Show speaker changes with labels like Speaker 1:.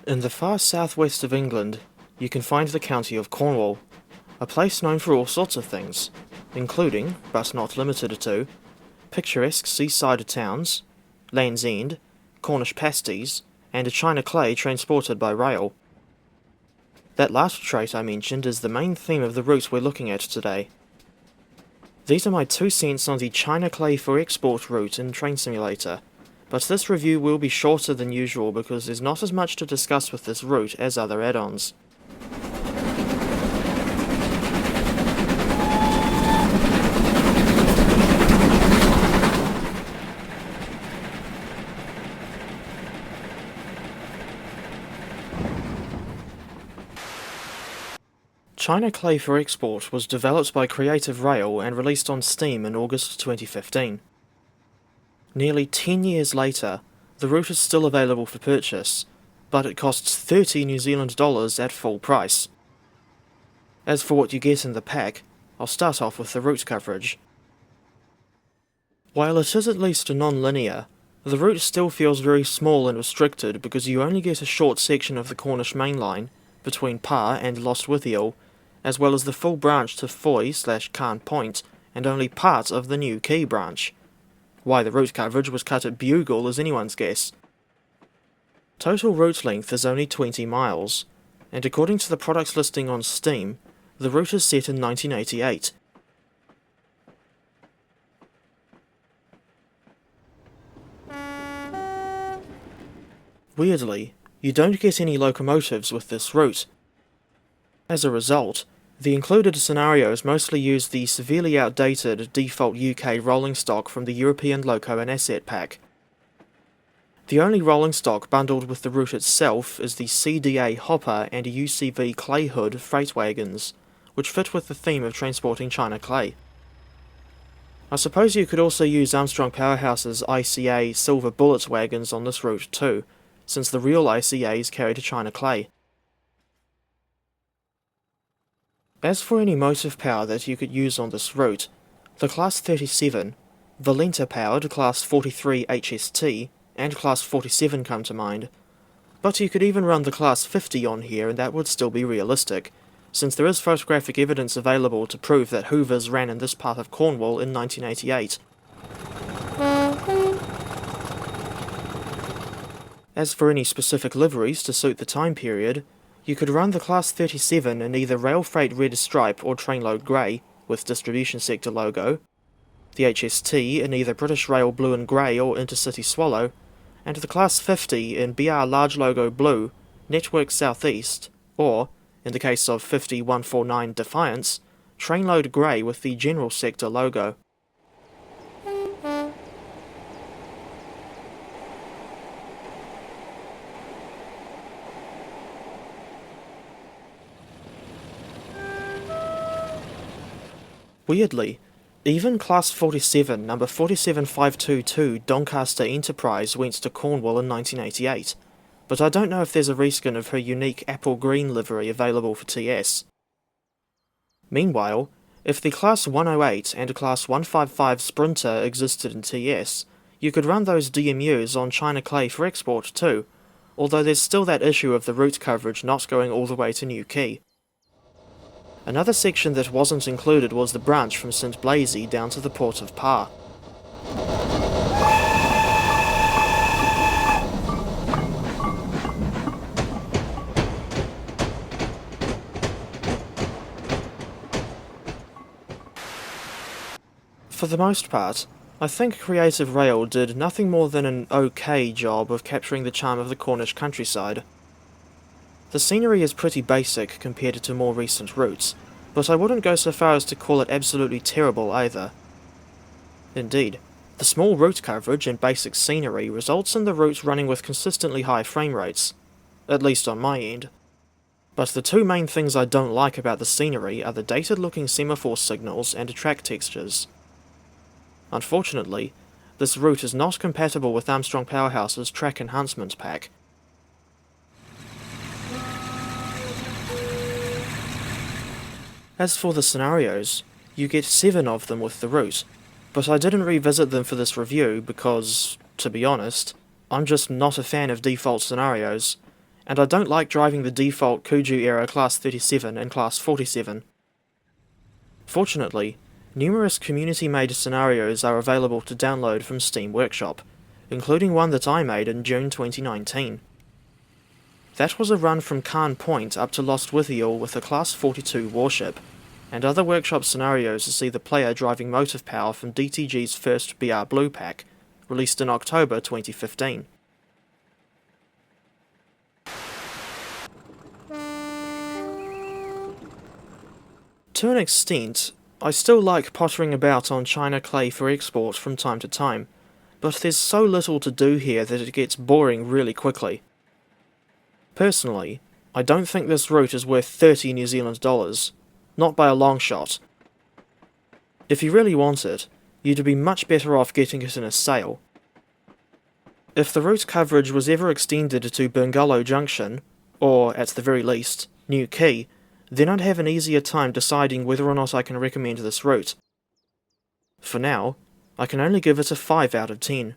Speaker 1: In the far southwest of England, you can find the county of Cornwall, a place known for all sorts of things, including, but not limited to, picturesque seaside towns, Land's End, Cornish pasties, and a china clay transported by rail. That last trait I mentioned is the main theme of the route we're looking at today. These are my 2 cents on the china clay for export route in Train Simulator, but this review will be shorter than usual because there's not as much to discuss with this route as other add-ons. China Clay for Export was developed by Creative Rail and released on Steam in August 2015. Nearly 10 years later, the route is still available for purchase, but it costs 30 New Zealand dollars at full price. As for what you get in the pack, I'll start off with the route coverage. While it is at least non-linear, the route still feels very small and restricted because you only get a short section of the Cornish Main Line between Parr and Lostwithiel, as well as the full branch to Foy/Cairn Point and only part of the New Quay branch. Why the route coverage was cut at Bugle is anyone's guess. Total route length is only 20 miles, and according to the products listing on Steam, the route is set in 1988. Weirdly, you don't get any locomotives with this route. As a result, the included scenarios mostly use the severely outdated default UK rolling stock from the European Loco and Asset Pack. The only rolling stock bundled with the route itself is the CDA Hopper and UCV Clay Hood freight wagons, which fit with the theme of transporting China clay. I suppose you could also use Armstrong Powerhouse's ICA Silver Bullet wagons on this route too, since the real ICAs carried China clay. As for any motive power that you could use on this route, the Class 37, Valenta-powered Class 43 HST, and Class 47 come to mind, but you could even run the Class 50 on here and that would still be realistic, since there is photographic evidence available to prove that Hoovers ran in this part of Cornwall in 1988. As for any specific liveries to suit the time period, you could run the Class 37 in either Rail Freight Red Stripe or Trainload Grey, with Distribution Sector logo, the HST in either British Rail Blue and Grey or Intercity Swallow, and the Class 50 in BR Large Logo Blue, Network Southeast, or, in the case of 50149 Defiance, Trainload Grey with the General Sector logo. Weirdly, even Class 47 number 47522 Doncaster Enterprise went to Cornwall in 1988, but I don't know if there's a reskin of her unique apple green livery available for TS. Meanwhile, if the Class 108 and Class 155 Sprinter existed in TS, you could run those DMUs on China Clay for export too, although there's still that issue of the route coverage not going all the way to New Quay. Another section that wasn't included was the branch from St Blaise down to the port of Parr. For the most part, I think Creative Rail did nothing more than an okay job of capturing the charm of the Cornish countryside. The scenery is pretty basic compared to more recent routes, but I wouldn't go so far as to call it absolutely terrible either. Indeed, the small route coverage and basic scenery results in the route running with consistently high frame rates, at least on my end. But the 2 main things I don't like about the scenery are the dated looking semaphore signals and track textures. Unfortunately, this route is not compatible with Armstrong Powerhouse's Track Enhancement Pack. As for the scenarios, you get 7 of them with the route, but I didn't revisit them for this review because, to be honest, I'm just not a fan of default scenarios, and I don't like driving the default Kuju-era Class 37 and Class 47. Fortunately, numerous community-made scenarios are available to download from Steam Workshop, including one that I made in June 2019. That was a run from Khan Point up to Lost Withiel with a Class 42 warship, and other workshop scenarios to see the player driving motive power from DTG's first BR Blue pack, released in October 2015. To an extent, I still like pottering about on China clay for export from time to time, but there's so little to do here that it gets boring really quickly. Personally, I don't think this route is worth 30 New Zealand dollars, not by a long shot. If you really want it, you'd be much better off getting it in a sale. If the route coverage was ever extended to Bungalow Junction, or, at the very least, New Quay, then I'd have an easier time deciding whether or not I can recommend this route. For now, I can only give it a 5 out of 10.